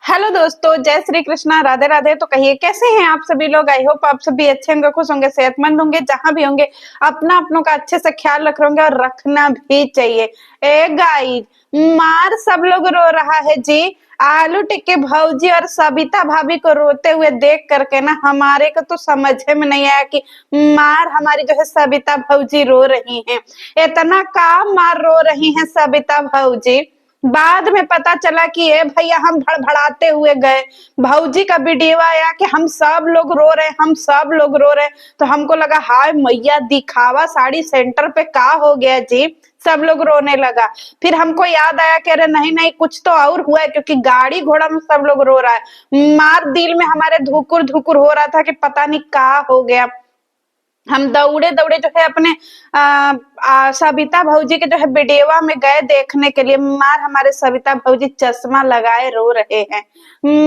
Hello दोस्तों, जय श्री कृष्णा, राधे राधे। तो कहिए कैसे हैं आप सभी लोग। आई होप आप सभी अच्छे होंगे, खुश होंगे, सेहतमंद होंगे। जहां भी होंगे अपना अपनों का अच्छे से ख्याल रख रहे होंगे और रखना भी चाहिए। ए गाइस, मार सब लोग रो रहा है जी। आलू टिक्के भौजी और सबिता भाभी को रोते हुए देख करके ना हमारे को तो समझ में नहीं आया कि मार हमारी जो है सबिता भौजी रो रही हैं। इतना काम मार रो रही हैं सबिता भौजी। बाद में पता चला कि ये भैया हम भड़बड़ाते हुए गए, भौजी का वीडियो आया कि हम सब लोग रो रहे हैं, हम सब लोग रो रहे हैं। तो हमको लगा हाय मैया, दिखावा साड़ी सेंटर पे का हो गया जी। सब लोग रोने लगा। फिर हमको याद आया कि अरे नहीं नहीं, कुछ तो और हुआ है, क्योंकि गाड़ी घोड़ा में सब लोग रो रहा है। मार दिल में हमारे धुकुर धुकुर हो रहा था कि पता नहीं का हो गया। हम दौड़े दौड़े जो है अपने सबिता भौजी के जो है वीडियोवा में गए देखने के लिए। मार हमारे सबिता भौजी चश्मा लगाए रो रहे हैं,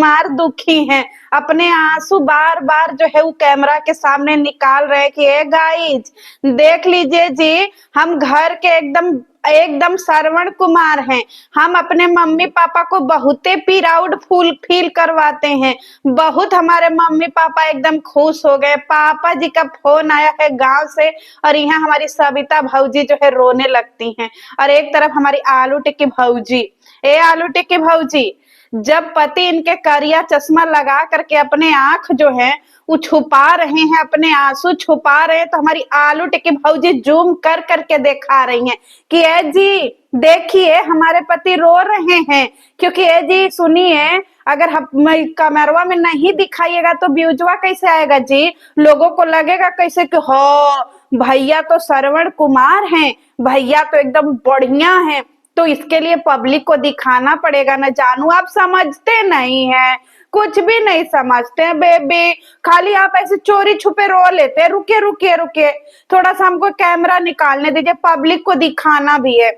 मार दुखी हैं। अपने आंसू बार बार जो है वो कैमरा के सामने निकाल रहे हैं कि ए गाइज देख लीजिए जी, हम घर के एकदम एकदम श्रवण कुमार हैं। हम अपने मम्मी पापा को बहुते प्राउड फील करवाते हैं। बहुत हमारे मम्मी पापा एकदम खुश हो गए। पापा जी का फोन आया है गांव से और यहाँ हमारी सबिता भौजी जो है रोने लगती हैं। और एक तरफ हमारी आलू टिक्की भौजी। ए आलू टिक्की भौजी, जब पति इनके करिया चश्मा लगा करके अपने आंख जो है वो छुपा रहे हैं, अपने आंसू छुपा रहे हैं, तो हमारी आलू टिक्की भौजी जूम कर करके दिखा रही हैं कि ए जी देखिए हमारे पति रो रहे हैं। क्योंकि ए जी सुनिए, अगर हम कैमरवा में नहीं दिखाइएगा तो व्यूजवा कैसे आएगा जी। लोगों को लगेगा कैसे कि हो भैया तो श्रवण कुमार हैं, भैया तो एकदम बढ़िया हैं। तो इसके लिए पब्लिक को दिखाना पड़ेगा ना। जानू आप समझते नहीं है, कुछ भी नहीं समझते हैं बेबी। खाली आप ऐसे चोरी छुपे रो लेते हैं। रुकिए रुकिए रुकिए, थोड़ा सा हमको कैमरा निकालने दीजिए, पब्लिक को दिखाना भी है।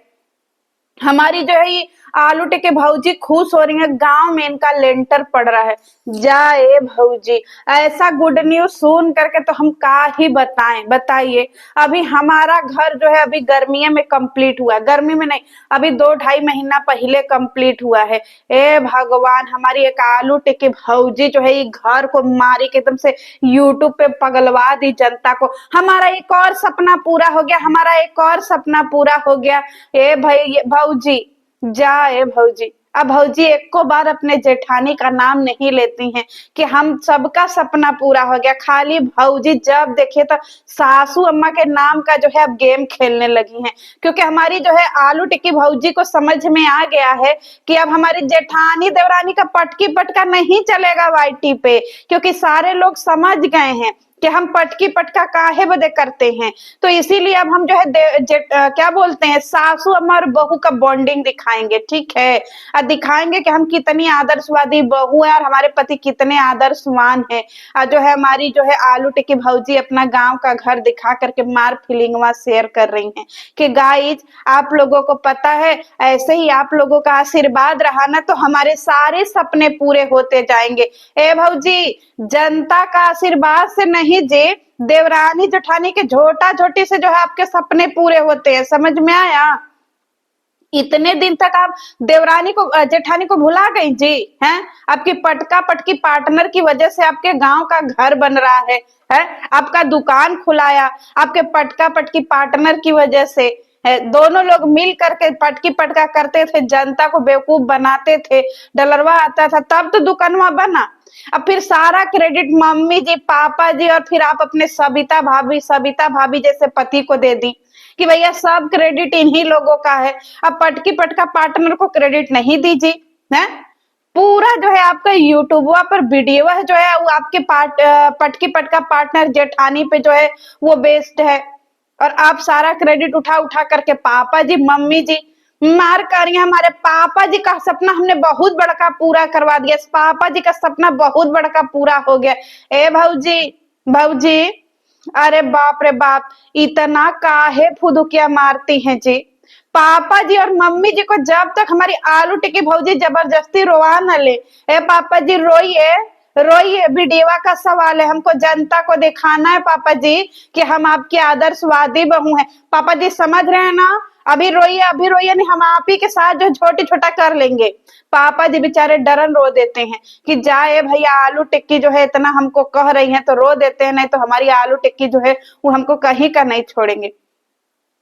हमारी जो है ये आलू टिक्की भौजी खुश हो रही है, गांव में इनका लेंटर पड़ रहा है। जाए भौजी, ऐसा गुड न्यूज सुन करके तो हम का ही बताएं। बताइए, अभी हमारा घर जो है अभी गर्मी में कंप्लीट हुआ है। गर्मी में नहीं, अभी 2-2.5 महीना पहले कंप्लीट हुआ है। ए भगवान, हमारी एक आलू टिक्की भौजी जो है ये घर को मारी के एकदम से यूट्यूब पे पगलवा दी जनता को। हमारा एक और सपना पूरा हो गया, हमारा एक और सपना पूरा हो गया। ए भाई भौजी, जा ए भौजी। अब भौजी एक को बार अपने जेठानी का नाम नहीं लेती हैं कि हम सबका सपना पूरा हो गया। खाली भौजी जब देखिए तो सासू अम्मा के नाम का जो है अब गेम खेलने लगी हैं। क्योंकि हमारी जो है आलू टिक्की भौजी को समझ में आ गया है कि अब हमारी जेठानी देवरानी का पटकी पटका नहीं चलेगा वाईटी पे। क्योंकि सारे लोग समझ गए हैं कि हम पटकी पटका काहे बदे करते हैं। तो इसीलिए अब हम जो है क्या बोलते हैं, सासू अम्मा और बहू का बॉन्डिंग दिखाएंगे। ठीक है, और दिखाएंगे कि हम कितनी आदर्शवादी बहू है और हमारे पति कितने आदर्शवान है। और जो है हमारी जो है आलू टिक्की भौजी अपना गांव का घर दिखा करके मार फीलिंगवा शेयर कर रही हैं कि गाइज आप लोगों को पता है, ऐसे ही आप लोगों का आशीर्वाद रहा ना तो हमारे सारे सपने पूरे होते जाएंगे। ए भौजी, जनता का आशीर्वाद से नहीं जी, देवरानी जेठानी के झोटा झोटी से जो है आपके सपने पूरे होते हैं। समझ में आया। इतने दिन तक आप देवरानी को जेठानी को भुला गई जी हैं। आपकी पटका पटकी पार्टनर की वजह से आपके गांव का घर बन रहा है आपका दुकान खुलाया आपके पटका पटकी पार्टनर की वजह से है। दोनों लोग मिल करके पटकी पटका करते थे, जनता को बेवकूफ बनाते थे, डलरवा आता था, तब तो दुकानवा बना। अब फिर सारा क्रेडिट मम्मी जी, पापा जी और फिर आप अपने सबिता भाभी जैसे पति को दे दी कि भैया सब क्रेडिट इन्हीं लोगों का है। अब पटकी पटका पार्टनर को क्रेडिट नहीं दीजिए है। पूरा जो है आपका यूट्यूब पर वीडियो है जो है वो आपके पटकी पटका पार्टनर जेठानी पे जो है वो बेस्ड है। और आप सारा क्रेडिट उठा उठा करके पापा जी मम्मी जी मार कर रही हैं। हमारे पापा जी का सपना हमने बहुत बड़का पूरा करवा दिया, पापा जी का सपना बहुत बड़का पूरा हो गया। ए भौजी, भौजी, अरे बाप रे बाप, इतना काहे फुदुकिया मारती हैं जी। पापा जी और मम्मी जी को जब तक हमारी आलू टिक्की भौजी जबरदस्ती रोवा न ले। ए पापा जी रोइए रोइए, वीडियो का सवाल है, हमको जनता को दिखाना है पापा जी कि हम आपकी आदर्शवादी बहू हैं। पापा जी समझ रहे हैं ना, अभी रोइए नहीं, हम आप ही के साथ जो छोटी छोटा कर लेंगे। पापा जी बेचारे डरन रो देते हैं कि जाए भैया, आलू टिक्की जो है इतना हमको कह रही हैं तो रो देते हैं, नहीं तो हमारी आलू टिक्की जो है वो हमको कहीं का नहीं छोड़ेंगे।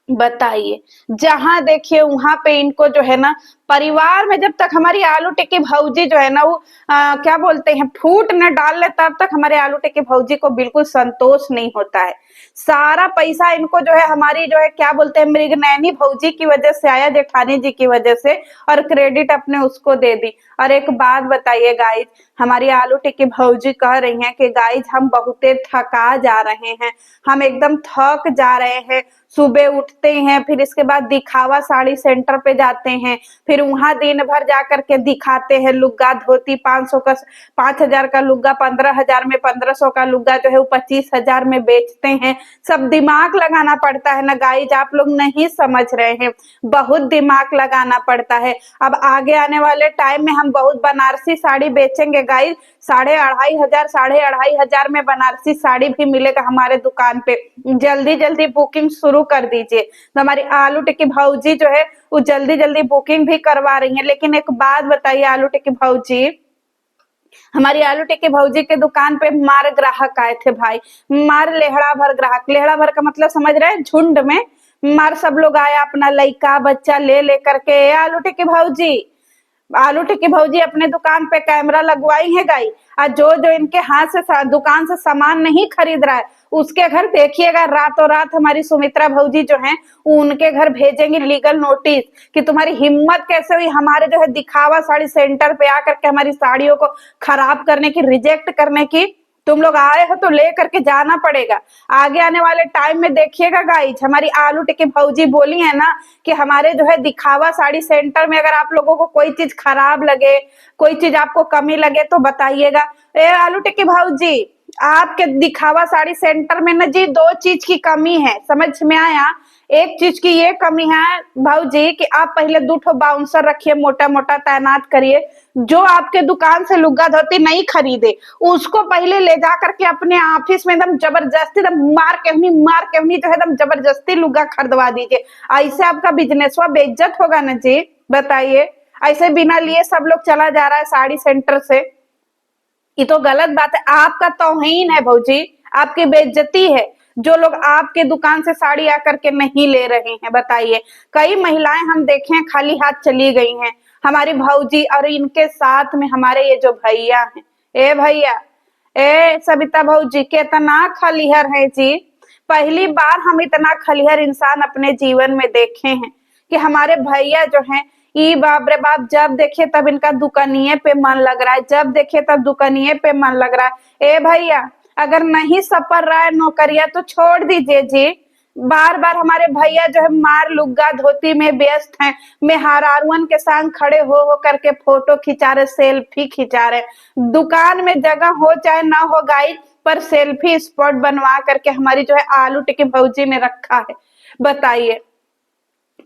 बताइए, जहां देखिए वहां पे इनको जो है ना, परिवार में जब तक हमारी आलू टिक्की भौजी जो है ना वो क्या बोलते हैं, फूट न डाल ले, तब तक हमारे आलू टिक्की भौजी को बिल्कुल संतोष नहीं होता है। सारा पैसा इनको जो है हमारी जो है क्या बोलते हैं, मृगनयनी भौजी की वजह से आया, जेठानी जी की वजह से, और क्रेडिट अपने उसको दे दी। और एक बात बताइए गाइज, हमारी आलू टिक्की भौजी कह रही हैं कि गाइज हम बहुते थका जा रहे हैं, हम एकदम थक जा रहे हैं। सुबह उठते हैं, फिर इसके बाद दिखावा साड़ी सेंटर पे जाते हैं, फिर वहां दिन भर जा करके दिखाते हैं लुग्गा धोती, 500 का 5,000 का लुग्गा 15,000 में, 1,500 का लुग्गा जो है वो 25,000 में बेचते हैं। सब दिमाग लगाना पड़ता है ना गाइज, आप लोग नहीं समझ रहे हैं, बहुत दिमाग लगाना पड़ता है। अब आगे आने वाले टाइम में हम बहुत बनारसी साड़ी बेचेंगे गाइज, 2,500 2,500 में बनारसी साड़ी भी मिलेगा हमारे दुकान पे। जल्दी जल्दी बुकिंग शुरू कर दीजिए। तो हमारी आलू टिक्की भौजी जो है वो जल्दी जल्दी बुकिंग भी करवा रही है। लेकिन एक बात बताइए आलू टिक्की भौजी, हमारी आलू टिक्की भौजी के दुकान पे मार ग्राहक आए थे भाई, मार लेहड़ा भर ग्राहक, लेहड़ा भर का मतलब समझ रहे हैं, झुंड में मार सब लोग आया अपना लइका बच्चा ले लेकर के। आलू टिक्की भौजी, आलू टिक्की भौजी अपने दुकान पे कैमरा लगवाई है गाई, और जो जो इनके हाथ से दुकान से सामान नहीं खरीद रहा है उसके घर देखिएगा रातों रात हमारी सुमित्रा भौजी जो है उनके घर भेजेंगे लीगल नोटिस कि तुम्हारी हिम्मत कैसे हुई हमारे जो है दिखावा साड़ी सेंटर पे आकर के हमारी साड़ियों को खराब करने की, रिजेक्ट करने की। तुम लोग आए हो तो ले करके जाना पड़ेगा। आगे आने वाले टाइम में देखिएगा गाइज, हमारी आलू टिक्की भौजी बोली है ना कि हमारे जो है दिखावा साड़ी सेंटर में अगर आप लोगों को कोई चीज खराब लगे, कोई चीज आपको कमी लगे तो बताइएगा। ए आलू टिक्की भौजी, आपके दिखावा साड़ी सेंटर में ना जी दो चीज की कमी है, समझ में आया। एक चीज की ये कमी है भाऊजी कि आप पहले 2 बाउंसर रखिए, मोटा मोटा तैनात करिए, जो आपके दुकान से लुग्गा धोती नहीं खरीदे उसको पहले ले जा करके अपने ऑफिस में एकदम जबरदस्ती, एकदम मार केवनी जो है एकदम जबरदस्ती लुग्गा खरीदवा दीजिए। ऐसे आपका बिजनेसवा बेइज्जत होगा ना जी, बताइए। ऐसे बिना लिए सब लोग चला जा रहा है साड़ी सेंटर से, ये तो गलत बात है, आपका तौहीन है भौजी, आपकी बेइज्जती है। जो लोग आपके दुकान से साड़ी आकर के नहीं ले रहे हैं, बताइए। कई महिलाएं हम देखे हैं खाली हाथ चली गई हैं, हमारी भौजी, और इनके साथ में हमारे ये जो भैया हैं, ए भैया, ए सविता भौजी, कितना खलिहर है जी। पहली बार हम इतना खलिहर इंसान अपने जीवन में देखे हैं कि हमारे भैया जो हैं, ई बाप रे बाप, जब देखिए तब इनका दुकानिये पे मन लग रहा है, जब देखिए तब दुकानिये पे मन लग रहा है। ए भैया, अगर नहीं सपर रहा है नौकरिया तो छोड़ दीजिए जी। बार बार हमारे भैया जो है मार लुग्गा धोती में व्यस्त हैं, मेहरारुअन के संग खड़े हो करके फोटो खिंचा रहे, सेल्फी खिंचा रहे। दुकान में जगह हो चाहे ना हो गाइस, पर सेल्फी स्पॉट बनवा करके हमारी जो है आलू टिक्की भौजी ने रखा है। बताइए,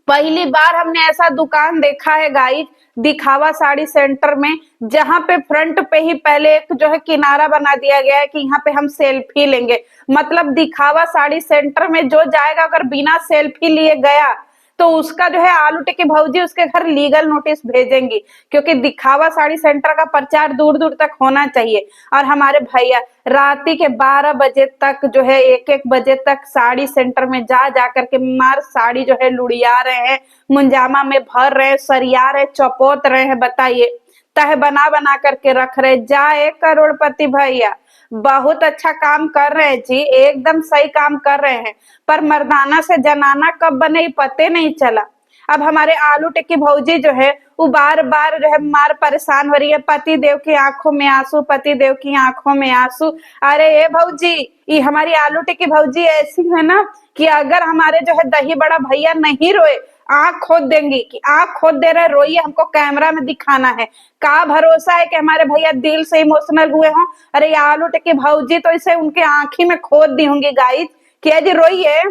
पहली बार हमने ऐसा दुकान देखा है गाइस दिखावा साड़ी सेंटर में, जहां पे फ्रंट पे ही पहले एक जो है किनारा बना दिया गया है कि यहाँ पे हम सेल्फी लेंगे। मतलब दिखावा साड़ी सेंटर में जो जाएगा अगर बिना सेल्फी लिए गया तो उसका जो है आलू टिक्की भौजी उसके घर लीगल नोटिस भेजेंगी, क्योंकि दिखावा साड़ी सेंटर का प्रचार दूर दूर तक होना चाहिए। और हमारे भैया राती के 12 बजे तक जो है 1-1 बजे तक साड़ी सेंटर में जा जा करके मार साड़ी जो है लुड़िया रहे हैं, मुंजामा में भर रहे हैं, सरिया रहे, चपोत रहे हैं। बताइए, तह बना बना करके रख रहे। जाए करोड़पति भैया, बहुत अच्छा काम कर रहे हैं जी, एकदम सही काम कर रहे हैं, पर मर्दाना से जनाना कब बने पते नहीं चला। अब हमारे आलू टिक्की भौजी जो है वो बार बार जो है मार परेशान हो रही है, पति देव की आंखों में आंसू, पति देव की आंखों में आंसू। अरे ये भौजी, ये हमारी आलू टिक्की भौजी ऐसी है ना कि अगर हमारे जो है दही बड़ा भैया नहीं रोए, आंख खोद देंगी कि आंख खोद दे रहे, रोइए, हमको कैमरा में दिखाना है। का भरोसा है कि हमारे भैया दिल से इमोशनल हुए हों। अरे ये आलू टिक्की भौजी तो इसे उनके आंखी में खोद दी होंगी गाइस कि जी रोइए,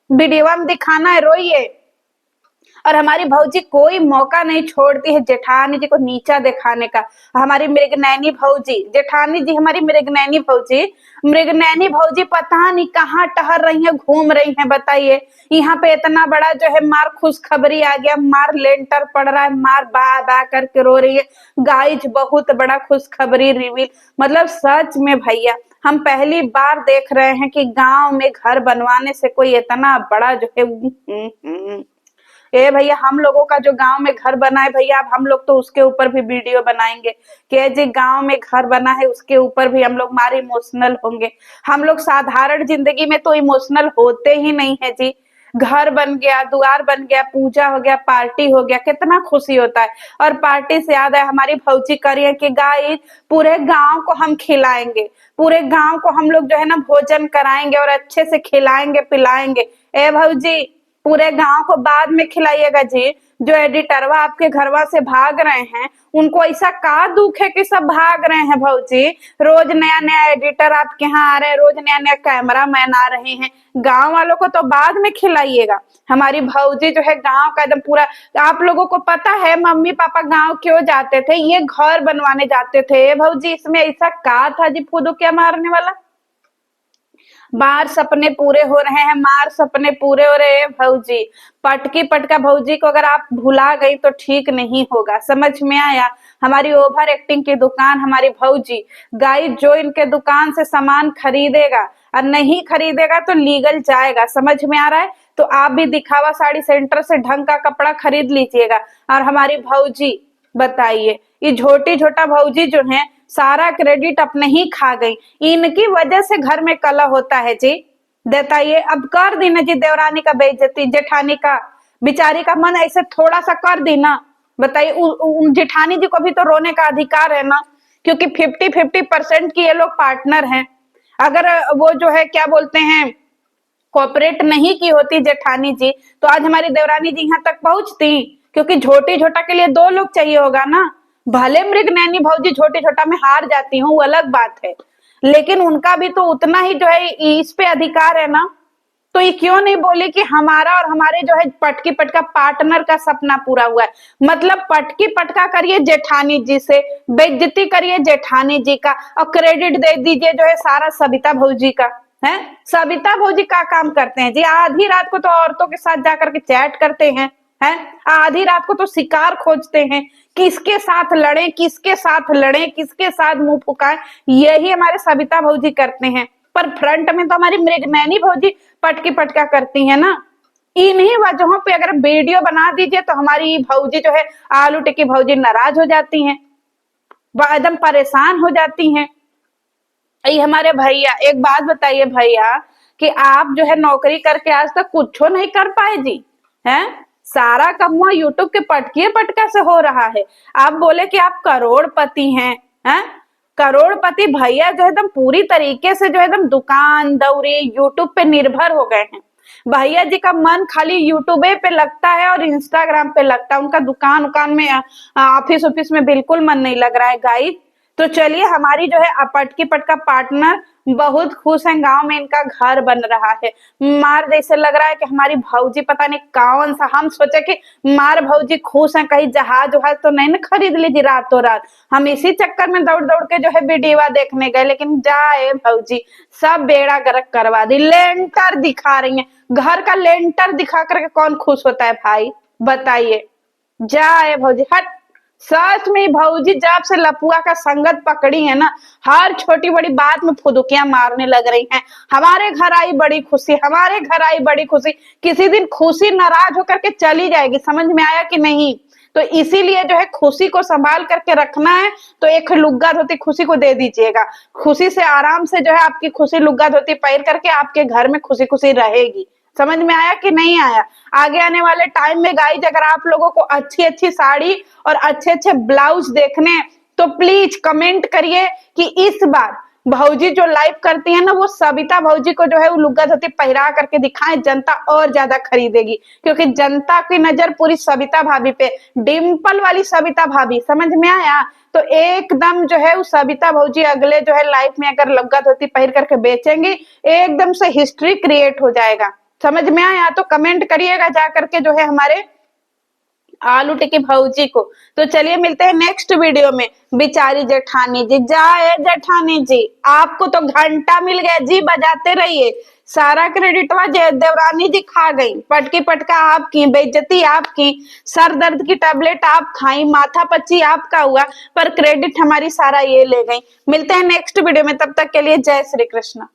वीडियो में दिखाना है, रोइए। और हमारी भौजी कोई मौका नहीं छोड़ती है जेठानी जी को नीचा दिखाने का। हमारी मृगनयनी भौजी, जेठानी जी हमारी मृगनयनी भौजी, मृगनयनी भौजी पता नहीं कहाँ टहल रही है, घूम रही है, बताइए। यहाँ पे इतना बड़ा जो है मार खुशखबरी आ गया, मार लेंटर पड़ रहा है, मार बा बा करके रो रही है। गाइज बहुत बड़ा खुशखबरी रिवील, मतलब सच में भैया हम पहली बार देख रहे हैं कि गांव में घर बनवाने से कोई इतना बड़ा जो है ए भैया, हम लोगों का जो गांव में घर बना है भैया, अब हम लोग तो उसके ऊपर भी वीडियो बनाएंगे कि जी गांव में घर बना है, उसके ऊपर भी हम लोग मारे इमोशनल होंगे। हम लोग साधारण जिंदगी में तो इमोशनल होते ही नहीं है जी। घर बन गया, द्वार बन गया, पूजा हो गया, पार्टी हो गया, कितना खुशी होता है। और पार्टी से याद है, हमारी भौजी करिए कि गाइस पूरे गांव को हम खिलाएंगे, पूरे गांव को हम लोग जो है ना भोजन कराएंगे और अच्छे से खिलाएंगे पिलाएंगे। ए भौजी पूरे गांव को बाद में खिलाइएगा जी। जो एडिटरवा आपके घरवा से भाग रहे हैं, उनको ऐसा का दुख है कि सब भाग रहे हैं भौजी। रोज नया नया एडिटर आपके यहाँ आ रहे हैं, रोज नया नया कैमरा मैन आ रहे हैं, गांव वालों को तो बाद में खिलाइएगा। हमारी भौजी जो है गांव का एकदम पूरा, आप लोगों को पता है मम्मी पापा गांव क्यों जाते थे? ये घर बनवाने जाते थे भौजी। इसमें ऐसा का था जी फूदो क्या मारने वाला? मार सपने पूरे हो रहे हैं, मार सपने पूरे हो रहे हैं भौजी। पटकी पटका भौजी को अगर आप भुला गई तो ठीक नहीं होगा, समझ में आया? हमारी ओवर एक्टिंग की दुकान हमारी भौजी। गाइस जो इनके दुकान से सामान खरीदेगा और नहीं खरीदेगा तो लीगल जाएगा, समझ में आ रहा है? तो आप भी दिखावा साड़ी सेंटर से ढंग का कपड़ा खरीद लीजिएगा। और हमारी भौजी बताइए, ये छोटी छोटा भौजी जो है सारा क्रेडिट अपने ही खा गई, इनकी वजह से घर में कलह होता है जी। बताइए अब कर दी ना जी देवरानी का बेइज्जती, जेठानी का बिचारी का मन ऐसे थोड़ा सा कर दी ना। बताइए उन जेठानी जी को भी तो रोने का अधिकार है ना, क्योंकि 50-50% की ये लोग पार्टनर हैं। अगर वो जो है क्या बोलते हैं कोऑपरेट नहीं की होती जेठानी जी, तो आज हमारी देवरानी जी यहाँ तक पहुंचती, क्योंकि झोटी झोटा के लिए दो लोग चाहिए होगा ना। भले मृगनयनी भौजी छोटे छोटा में हार जाती हूँ, वो अलग बात है, लेकिन उनका भी तो उतना ही जो है इस पे अधिकार है ना। तो ये क्यों नहीं बोली कि हमारा और हमारे जो है पटकी पटका पार्टनर का सपना पूरा हुआ है? मतलब पटकी पटका करिए जेठानी जी से, बेइज्जती करिए जेठानी जी का, और क्रेडिट दे दीजिए जो है सारा सविता भौजी का है। सविता भौजी का काम करते हैं जी, आधी रात को तो औरतों के साथ जाकर के चैट करते हैं, आधी रात को तो शिकार खोजते हैं, किसके साथ लड़े किसके साथ लड़े, किसके साथ मुंह फुकाए, यही हमारे सविता भौजी करते हैं। पर फ्रंट में तो हमारी मृगनयनी भौजी पटकी पटका करती है ना। इन्हीं वजहों पे अगर वीडियो बना दीजिए तो हमारी भौजी जो है आलू टिक्की भौजी नाराज हो जाती हैं, एकदम परेशान हो जाती हैं। ये हमारे भैया, एक बात बताइए भैया कि आप जो है नौकरी करके आज तक कुछ नहीं कर पाए जी, हैं? सारा कमुआ यूट्यूब के पटकिए पटका से हो रहा है। आप बोले कि आप करोड़पति हैं? करोड़पति भैया जो है एकदम पूरी तरीके से जो है एकदम दुकान दौरी यूट्यूब पे निर्भर हो गए हैं। भैया जी का मन खाली यूट्यूब पे लगता है और इंस्टाग्राम पे लगता है, उनका दुकान उकान में ऑफिस ऑफिस में बिल्कुल मन नहीं लग रहा है गाइस। तो चलिए हमारी जो है पटकी पटका पार्टनर बहुत खुश है, गांव में इनका घर बन रहा है। मार जैसे लग रहा है कि हमारी भौजी पता नहीं कौन सा, हम सोचे कि मार भौजी खुश है, कहीं जहाज वहाज तो नहीं ना खरीद लीजिए रातों रात। हम इसी चक्कर में दौड़ दौड़ के जो है वीडियो देखने गए, लेकिन जाए भौजी सब बेड़ा गर्क करवा दी। लेंटर दिखा रही है, घर का लेंटर दिखा करके कौन खुश होता है भाई बताइए? जाए भौजी हट। सच में भौजी जब से लपुआ का संगत पकड़ी है ना, हर छोटी बड़ी बात में फुदुकियां मारने लग रही हैं। हमारे घर आई बड़ी खुशी, हमारे घर आई बड़ी खुशी, किसी दिन खुशी नाराज होकर के चली जाएगी, समझ में आया कि नहीं? तो इसीलिए जो है खुशी को संभाल करके रखना है, तो एक लुग्गा धोती खुशी को दे दीजिएगा। खुशी से आराम से जो है आपकी खुशी लुग्गा धोती पहन करके आपके घर में खुशी खुशी रहेगी। समझ में आया कि नहीं आया? आगे आने वाले टाइम में गाइज अगर आप लोगों को अच्छी अच्छी साड़ी और अच्छे अच्छे ब्लाउज देखने हैं तो प्लीज कमेंट करिए कि इस बार भौजी जो लाइव करती है ना, वो सविता भौजी को जो है वो लुग्गा धोती पहरा करके दिखाएं, जनता और ज्यादा खरीदेगी, क्योंकि जनता की नजर पूरी सविता भाभी पे, डिम्पल वाली सविता भाभी। समझ में आया? तो एकदम जो है वो सविता भौजी अगले जो है लाइफ में अगर लुग्गा धोती पहन करके बेचेंगी, एकदम से हिस्ट्री क्रिएट हो जाएगा। समझ में आया? तो कमेंट करिएगा जा करके जो है हमारे आलू टिक्की भौजी को। तो चलिए मिलते हैं नेक्स्ट वीडियो में। बेचारी जेठानी जी, जाए जेठानी जी, आपको तो घंटा मिल गया जी, बजाते रहिए। सारा क्रेडिटवा देवरानी जी खा गई, पटकी पटका आपकी, बेइज्जती आपकी, सर दर्द की टैबलेट आप खाई, माथा पच्ची आपका हुआ, पर क्रेडिट हमारी सारा ये ले गई। मिलते हैं नेक्स्ट वीडियो में, तब तक के लिए जय श्री कृष्ण।